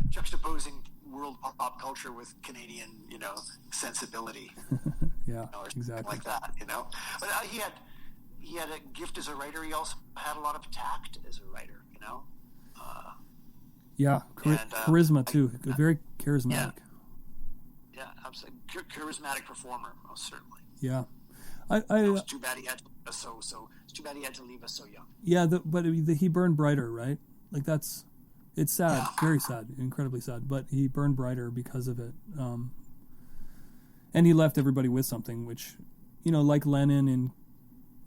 Juxtaposing world pop culture with Canadian, sensibility. Yeah, exactly. Like that, But he had a gift as a writer. He also had a lot of tact as a writer, Yeah, charisma too. Very charismatic. Yeah, absolutely. Charismatic performer, most certainly. Yeah, it's too bad he had to leave us it's too bad he had to leave us so young. Yeah, but he burned brighter, right? Like it's sad, yeah. Very sad, incredibly sad. But he burned brighter because of it, and he left everybody with something, which, like Lennon in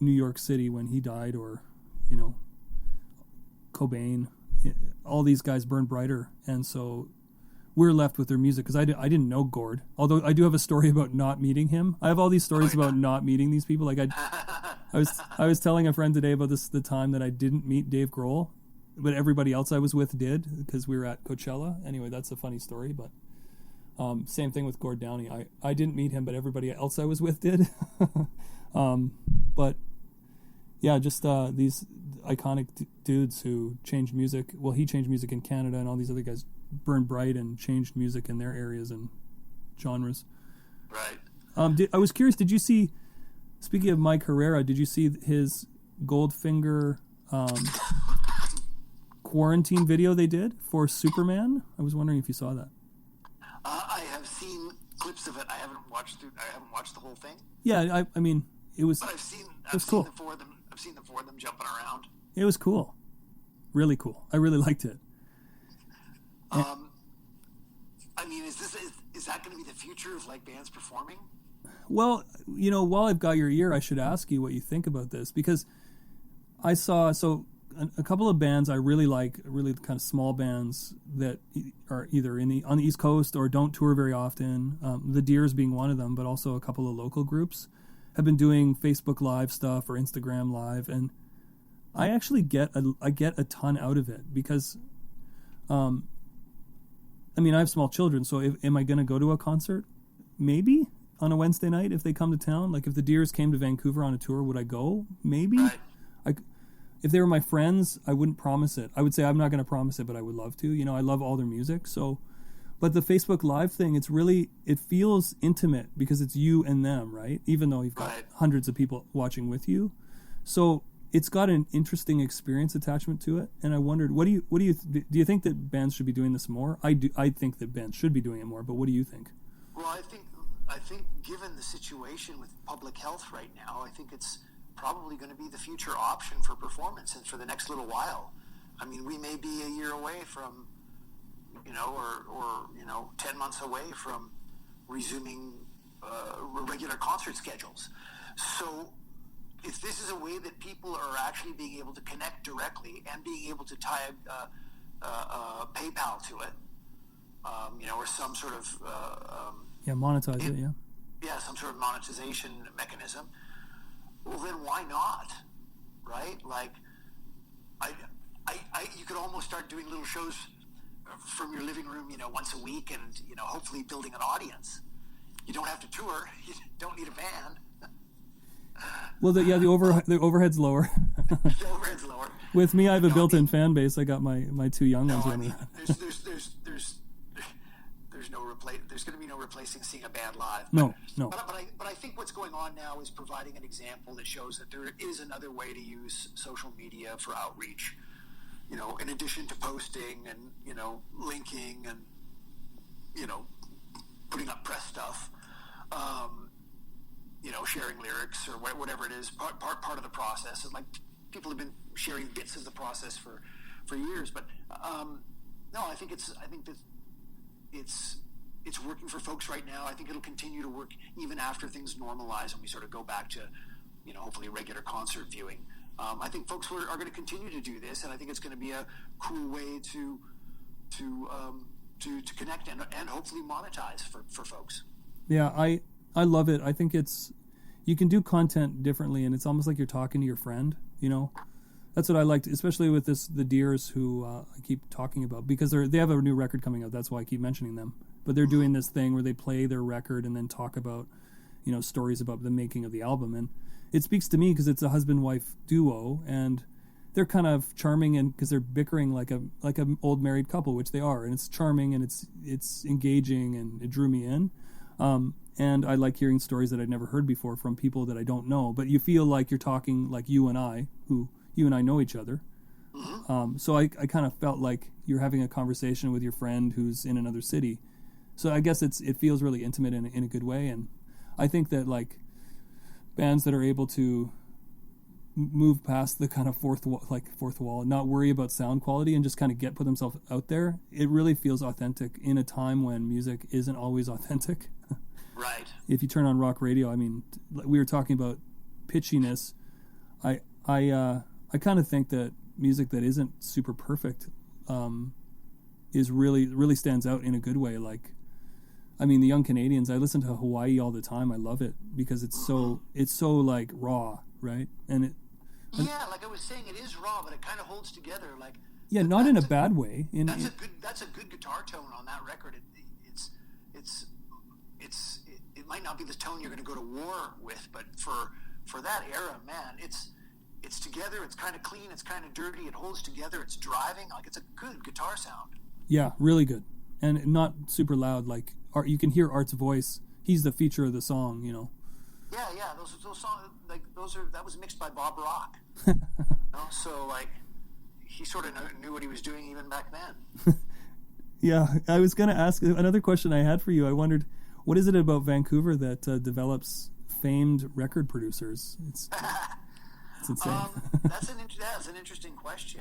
New York City when he died, or Cobain. All these guys burned brighter, and so we're left with their music. Because I didn't know Gord, although I do have a story about not meeting him. I have all these stories about not meeting these people. Like I was telling a friend today about the time that I didn't meet Dave Grohl, but everybody else I was with did, because we were at Coachella. Anyway, that's a funny story. But same thing with Gord Downey. I didn't meet him, but everybody else I was with did. But yeah, just these iconic dudes who changed music. Well, he changed music in Canada, and all these other guys burned bright and changed music in their areas and genres. Right. I was curious, did you see, speaking of Mike Herrera, did you see his Goldfinger quarantine video they did for Superman? I was wondering if you saw that. I have seen clips of it. I haven't watched the whole thing. Yeah, I mean, it was. But I've seen cool. the four of them. I've seen the four of them jumping around. It was cool, really cool. I really liked it. I mean, is that going to be the future of like bands performing? Well, while I've got your ear, I should ask you what you think about this, because I saw a couple of bands I really like, really kind of small bands that are either on the East Coast or don't tour very often. The Deers being one of them, but also a couple of local groups have been doing Facebook Live stuff or Instagram Live, and I actually get a ton out of it because, I mean, I have small children, so am I going to go to a concert? Maybe on a Wednesday night if they come to town. Like if the Deers came to Vancouver on a tour, would I go? Maybe. Right. If they were my friends, I wouldn't promise it. I would say I'm not going to promise it, but I would love to. You know, I love all their music. So, but the Facebook Live thing, it feels intimate because it's you and them, right? Even though you've got hundreds of people watching with you. So it's got an interesting experience attachment to it. And I wondered, do you think that bands should be doing this more? I do. I think that bands should be doing it more, but what do you think? Well, I think given the situation with public health right now, I think it's probably going to be the future option for performance and for the next little while. I mean, we may be a year away from, or 10 months away from resuming regular concert schedules. So if this is a way that people are actually being able to connect directly and being able to tie PayPal to it, or some sort of monetize it, some sort of monetization mechanism. Well, then why not, right? Like, you could almost start doing little shows from your living room, once a week, and hopefully building an audience. You don't have to tour. You don't need a band. Well, the overhead's lower. The overhead's lower. With me, I have a built-in fan base. I got my two young ones. I mean, there's going to be no replacing seeing a band live. No. But I think what's going on now is providing an example that shows that there is another way to use social media for outreach. In addition to posting and linking and putting up press stuff, sharing lyrics or whatever it is, part of the process. And like people have been sharing bits of the process for years. But no, I think that it's working for folks right now. I think it'll continue to work even after things normalize and we sort of go back to, hopefully regular concert viewing. I think folks are going to continue to do this, and I think it's going to be a cool way to connect and hopefully monetize for folks. Yeah, I love it. I think you can do content differently, and it's almost like you're talking to your friend. That's what I liked, especially with the Deers, who I keep talking about, because they have a new record coming out. That's why I keep mentioning them. But they're doing this thing where they play their record and then talk about, stories about the making of the album. And it speaks to me because it's a husband-wife duo, and they're kind of charming, and because they're bickering like an old married couple, which they are, and it's charming and it's engaging, and it drew me in. And I like hearing stories that I'd never heard before from people that I don't know. But you feel like you're talking like you and I know each other. So I kind of felt like you're having a conversation with your friend who's in another city. So I guess it feels really intimate in a good way. And I think that like bands that are able to move past the kind of fourth wall and not worry about sound quality and just kind of put themselves out there, it really feels authentic in a time when music isn't always authentic. Right. If you turn on rock radio, I mean, we were talking about pitchiness. I kind of think that music that isn't super perfect is really stands out in a good way. Like, I mean, the Young Canadians, I listen to Hawaii all the time. I love it because it's so like raw, right? And like I was saying, it is raw, but it kind of holds together. Like, yeah, not in a bad way. That's a good guitar tone on that record. It might not be the tone you're going to go to war with, but for that era, man, it's together. It's kind of clean. It's kind of dirty. It holds together. It's driving. Like, it's a good guitar sound. Yeah, really good, and not super loud. Like you can hear Art's voice. He's the feature of the song, Yeah. Those songs, like that was mixed by Bob Rock. So like he sort of knew what he was doing even back then. Yeah, I was going to ask another question I had for you. I wondered, what is it about Vancouver that develops famed record producers? It's insane. That's an interesting question.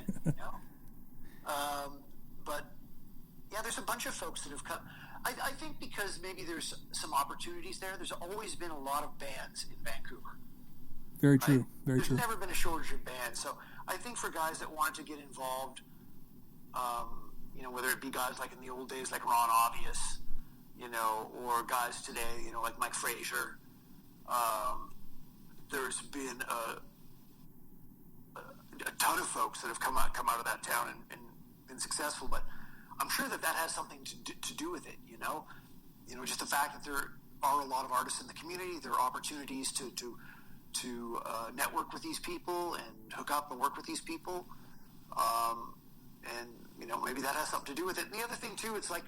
But yeah, there's a bunch of folks that have come. I think because maybe there's some opportunities there. There's always been a lot of bands in Vancouver. Very true. Right? There's never been a shortage of bands. So I think for guys that want to get involved, whether it be guys like in the old days like Ron Obvious, or guys today, like Mike Frazier, there's been a ton of folks that have come out of that town and been successful, but I'm sure that has something to do with it, just the fact that there are a lot of artists in the community. There are opportunities to network with these people and hook up and work with these people. And maybe that has something to do with it. And the other thing too, it's like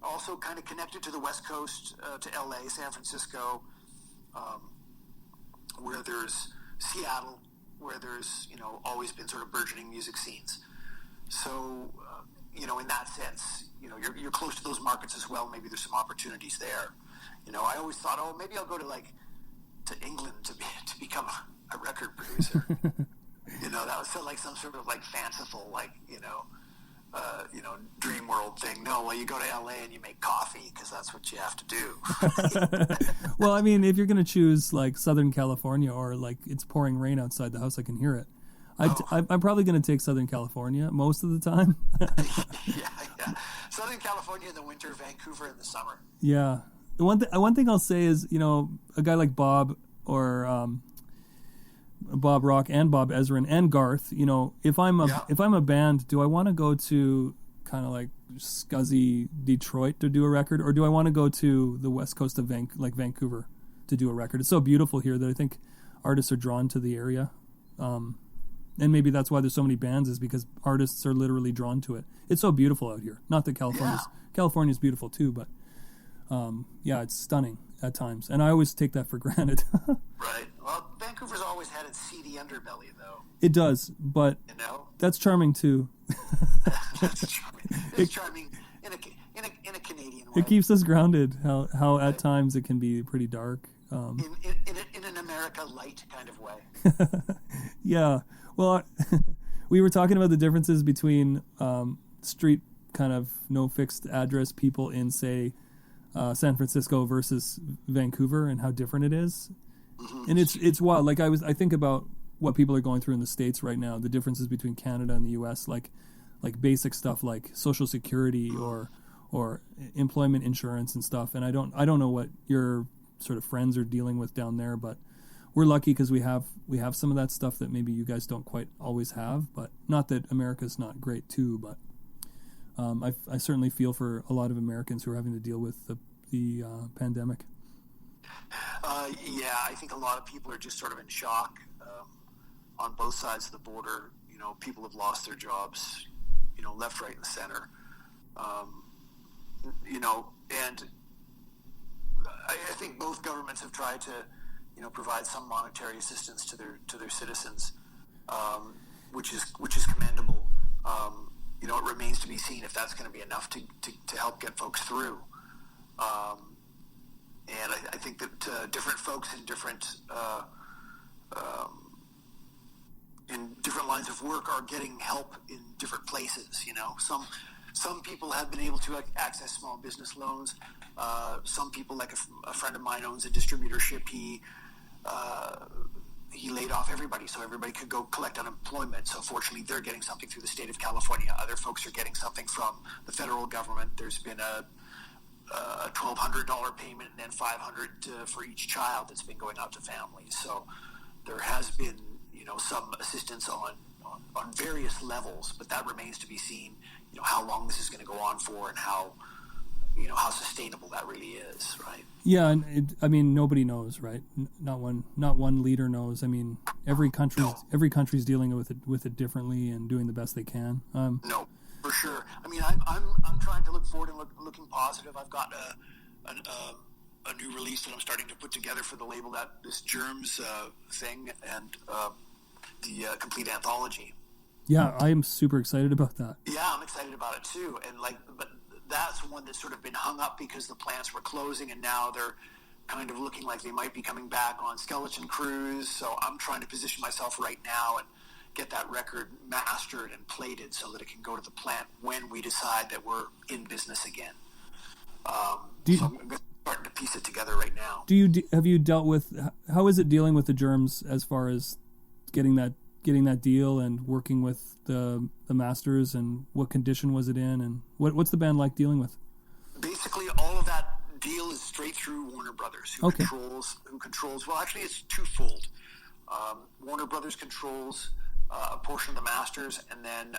also kind of connected to the West Coast, to LA, San Francisco, where there's Seattle, where there's, always been sort of burgeoning music scenes. So, in that sense, you're close to those markets as well. Maybe there's some opportunities there. I always thought, maybe I'll go to England to become a record producer. That was like some sort of fanciful, dream world thing. No, well, you go to LA and you make coffee because that's what you have to do. Well, I mean, if you're going to choose Southern California or it's pouring rain outside the house, I can hear it. I'm probably going to take Southern California most of the time. Yeah. Southern California in the winter, Vancouver in the summer. Yeah. The one thing I'll say is, a guy like Bob or Bob Rock and Bob Ezrin and Garth, if I'm a band, do I want to go to kind of scuzzy Detroit to do a record, or do I want to go to the west coast of Vancouver to do a record? It's so beautiful here that I think artists are drawn to the area. And maybe that's why there's so many bands, is because artists are literally drawn to it. It's so beautiful out here. Not that California's beautiful too, but it's stunning at times. And I always take that for granted. Right. Well, Vancouver's always had its seedy underbelly, though. It does, but that's charming too. That's charming. It's charming in a Canadian way. It keeps us grounded. How at times it can be pretty dark. In an America light kind of way. Yeah. Well, we were talking about the differences between street kind of no fixed address people in, say, San Francisco versus Vancouver, and how different it is. Mm-hmm. And it's wild. I think about what people are going through in the States right now, the differences between Canada and the US, like basic stuff like Social Security or employment insurance and stuff. And I don't know what your sort of friends are dealing with down there, but we're lucky because we have some of that stuff that maybe you guys don't quite always have. But not that America's not great too, but I certainly feel for a lot of Americans who are having to deal with the pandemic. I think a lot of people are just sort of in shock on both sides of the border. People have lost their jobs, left, right, and center. And I think both governments have tried to, provide some monetary assistance to their citizens, which is commendable. It remains to be seen if that's going to be enough to help get folks through. And I think that different folks in different lines of work are getting help in different places. Some people have been able to access small business loans. Some people, like a friend of mine, owns a distributorship. He laid off everybody so everybody could go collect unemployment. So fortunately, they're getting something through the state of California. Other folks are getting something from the federal government. There's been a $1,200 payment and then $500 for each child that's been going out to families. So there has been, some assistance on various levels, but that remains to be seen, how long this is going to go on for and how sustainable that really is, right? Yeah, and nobody knows, right? Not one leader knows. Every country's dealing with it differently and doing the best they can. No, for sure. I'm trying to look forward and looking positive. I've got a new release that I'm starting to put together for the label, this Germs thing, and the complete anthology. Yeah, I am super excited about that. Yeah, I'm excited about it too, and but that's one that's sort of been hung up because the plants were closing, and now they're kind of looking like they might be coming back on skeleton crews. So I'm trying to position myself right now and get that record mastered and plated so that it can go to the plant when we decide that we're in business again. So I'm starting to piece it together right now. Have you dealt with, how is it dealing with the Germs as far as getting that deal and working with the masters, and what condition was it in, and what's the band like dealing with? Basically, all of that deal is straight through Warner Brothers, who controls. Well, actually, it's twofold. Warner Brothers controls a portion of the masters, and then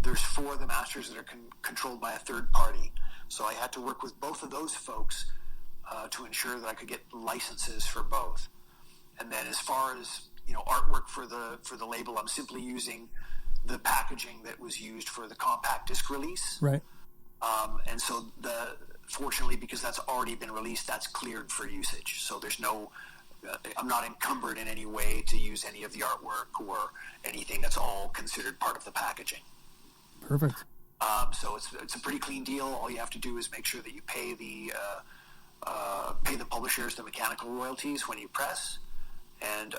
there's 4 of the masters that are controlled by a third party. So I had to work with both of those folks to ensure that I could get licenses for both. And then as far as artwork for the label, I'm simply using the packaging that was used for the compact disc release. Right. And so fortunately, because that's already been released, that's cleared for usage. So there's I'm not encumbered in any way to use any of the artwork or anything. That's all considered part of the packaging. Perfect. So it's a pretty clean deal. All you have to do is make sure that you pay the publishers the mechanical royalties when you press, and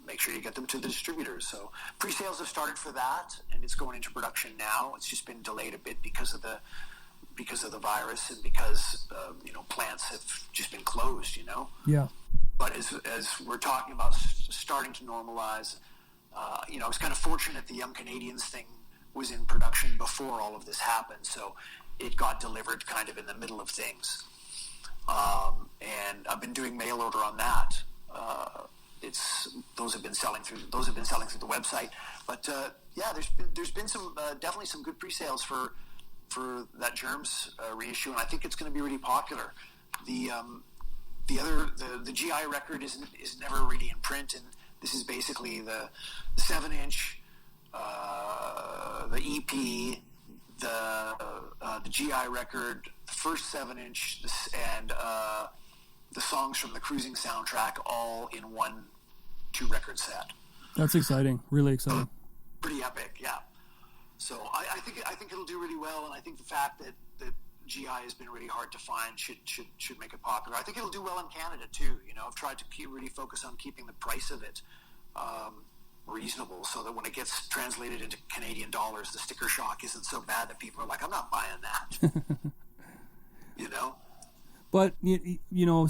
make sure you get them to the distributors. So pre-sales have started for that, and it's going into production now. It's just been delayed a bit because of the virus, and because plants have just been closed. Yeah. But as we're talking about starting to normalize, I was kind of fortunate the Young Canadians thing was in production before all of this happened, so it got delivered kind of in the middle of things. And I've been doing mail order on that. Those have been selling through the website. But there's been some definitely some good pre-sales for that Germs reissue, and I think it's going to be really popular. The GI record is never really in print, and this is basically the 7-inch, the EP, the GI record, the first 7-inch, and the songs from the Cruising soundtrack, all in one 2-record set. That's exciting. Really exciting. Pretty epic, yeah. So I think it'll do really well, and I think the fact that GI has been really hard to find should make it popular. I think it'll do well in Canada too. I've tried to really focus on keeping the price of it reasonable, so that when it gets translated into Canadian dollars, the sticker shock isn't so bad that people are like, I'm not buying that. But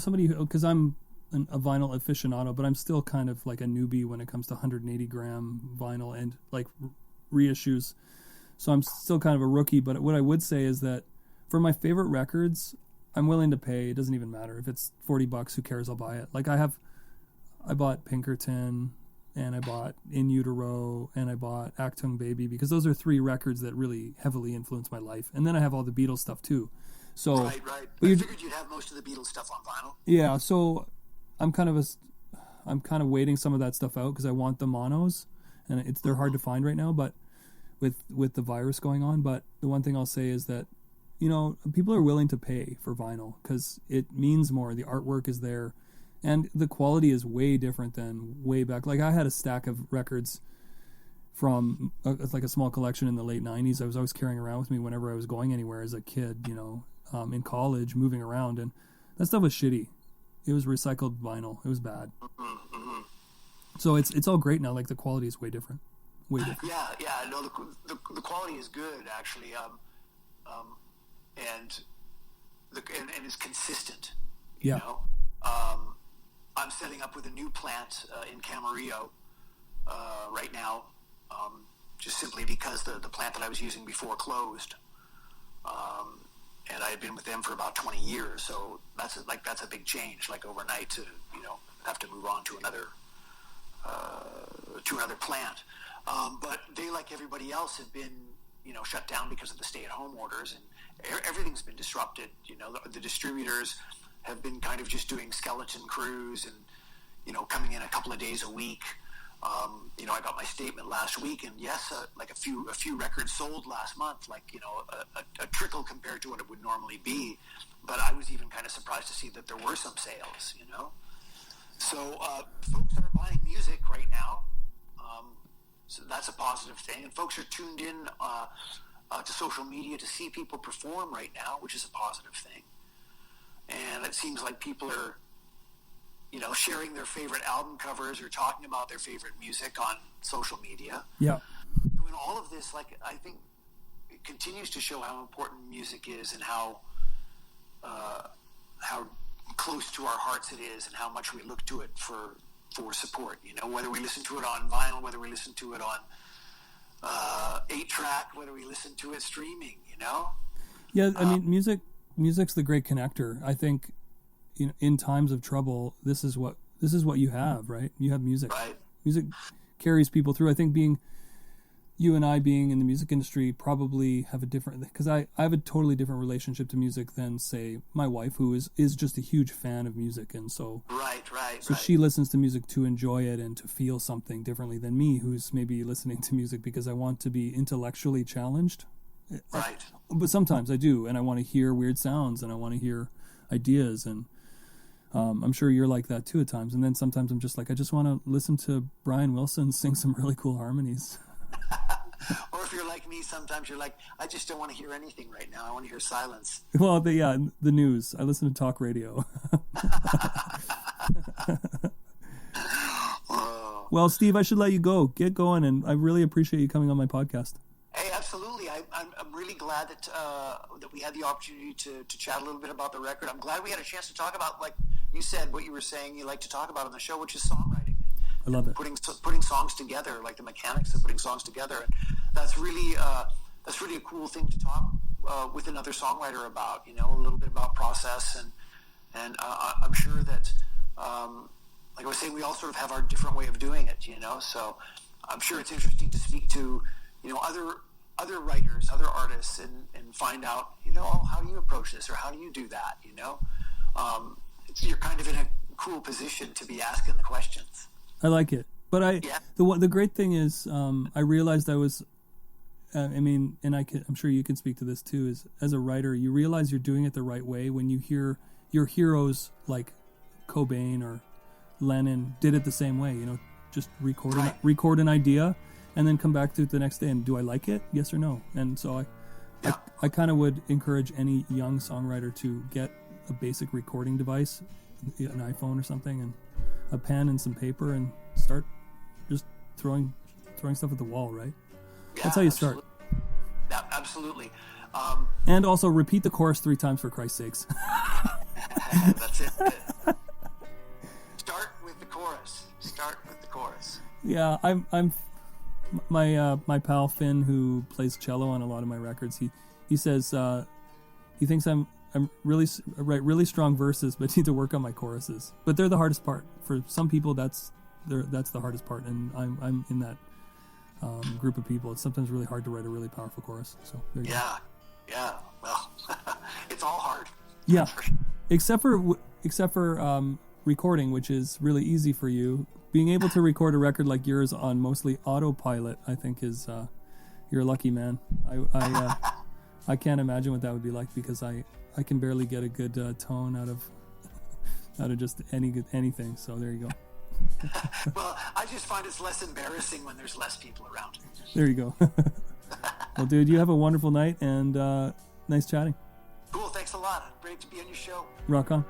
somebody, because I'm a vinyl aficionado, but I'm still kind of like a newbie when it comes to 180 gram vinyl and like reissues. So I'm still kind of a rookie. But what I would say is that for my favorite records, I'm willing to pay. It doesn't even matter if it's $40. Who cares? I'll buy it. Like I bought Pinkerton, and I bought In Utero, and I bought Achtung Baby, because those are 3 records that really heavily influenced my life. And then I have all the Beatles stuff too. So right. I figured you'd have most of the Beatles stuff on vinyl. Yeah. So I'm kind of waiting some of that stuff out because I want the monos, and they're hard to find right now. But with the virus going on, but the one thing I'll say is that people are willing to pay for vinyl because it means more. The artwork is there, and the quality is way different than way back. Like I had a stack of records from like a small collection in the late 90s. I was always carrying around with me whenever I was going anywhere as a kid, in college, moving around, and that stuff was shitty. It was recycled vinyl. It was bad. Mm-hmm. So it's all great now. Like the quality is way different. Way different. Yeah. No, the quality is good actually, and it's consistent. Yeah. I'm setting up with a new plant in Camarillo right now, just simply because the plant that I was using before closed. And I had been with them for about 20 years, so that's a big change. Like overnight, to have to move on to another plant. But they, like everybody else, have been shut down because of the stay-at-home orders, and everything's been disrupted. The distributors have been kind of just doing skeleton crews and coming in a couple of days a week. I got my statement last week, and yes, like a few records sold last month, like a trickle compared to what it would normally be. But I was even kind of surprised to see that there were some sales. So folks are buying music right now, so that's a positive thing. And folks are tuned in to social media to see people perform right now, which is a positive thing. And it seems like people are sharing their favorite album covers or talking about their favorite music on social media. Yeah. So in all of this, like, I think it continues to show how important music is, and how close to our hearts it is, and how much we look to it for support. Whether we listen to it on vinyl, whether we listen to it on 8-track, whether we listen to it streaming. Yeah, I mean, music's the great connector. I think in times of trouble, this is what you have, right? You have music. Right. Music carries people through. I think you and I being in the music industry probably have a different, because I have a totally different relationship to music than, say, my wife, who is just a huge fan of music. And so she listens to music to enjoy it and to feel something differently than me, who's maybe listening to music because I want to be intellectually challenged. Right. But sometimes I do, and I want to hear weird sounds, and I want to hear ideas, and I'm sure you're like that too at times. And then sometimes I'm just like, I just want to listen to Brian Wilson sing some really cool harmonies. Or if you're like me, sometimes you're like, I just don't want to hear anything right now. I want to hear silence. Well, the news. I listen to talk radio. Well, Steve, I should let you go. Get going, and I really appreciate you coming on my podcast. Hey, absolutely. I'm really glad that that we had the opportunity to chat a little bit about the record. I'm glad we had a chance to talk about, like you said, what you were saying you like to talk about on the show, which is songwriting. I love it. Putting songs together, like the mechanics of putting songs together. And that's really a cool thing to talk with another songwriter about. You know, a little bit about process, and I'm sure that, like I was saying, we all sort of have our different way of doing it. You know, so I'm sure it's interesting to speak to, you know, other writers, other artists, and find out, you know, oh, how do you approach this, or how do you do that? You know, you're kind of in a cool position to be asking the questions. I like it, but the great thing is, I realized I was, and I'm sure you can speak to this too. Is as a writer, you realize you're doing it the right way when you hear your heroes like Cobain or Lennon did it the same way. You know, just record an idea, and then come back to it the next day. And do I like it? Yes or no? And so I kind of would encourage any young songwriter to get a basic recording device, an iPhone or something, and a pen and some paper, and start just throwing stuff at the wall, right? Yeah, that's how you start. Yeah, absolutely. And also repeat the chorus 3 times, for Christ's sakes. That's it. Start with the chorus. Yeah, I'm my pal Finn, who plays cello on a lot of my records. He says he thinks I'm write really strong verses, but need to work on my choruses. But they're the hardest part. For some people, that's the hardest part, and I'm in that group of people. It's sometimes really hard to write a really powerful chorus. So there you go. Yeah. Well, it's all hard. Yeah, except for recording, which is really easy for you. Being able to record a record like yours on mostly autopilot, I think is you're a lucky man. I can't imagine what that would be like, because I can barely get a good tone out of just anything. So there you go. Well, I just find it's less embarrassing when there's less people around. There you go. Well, dude, you have a wonderful night, and nice chatting. Cool. Thanks a lot. Great to be on your show. Rock on.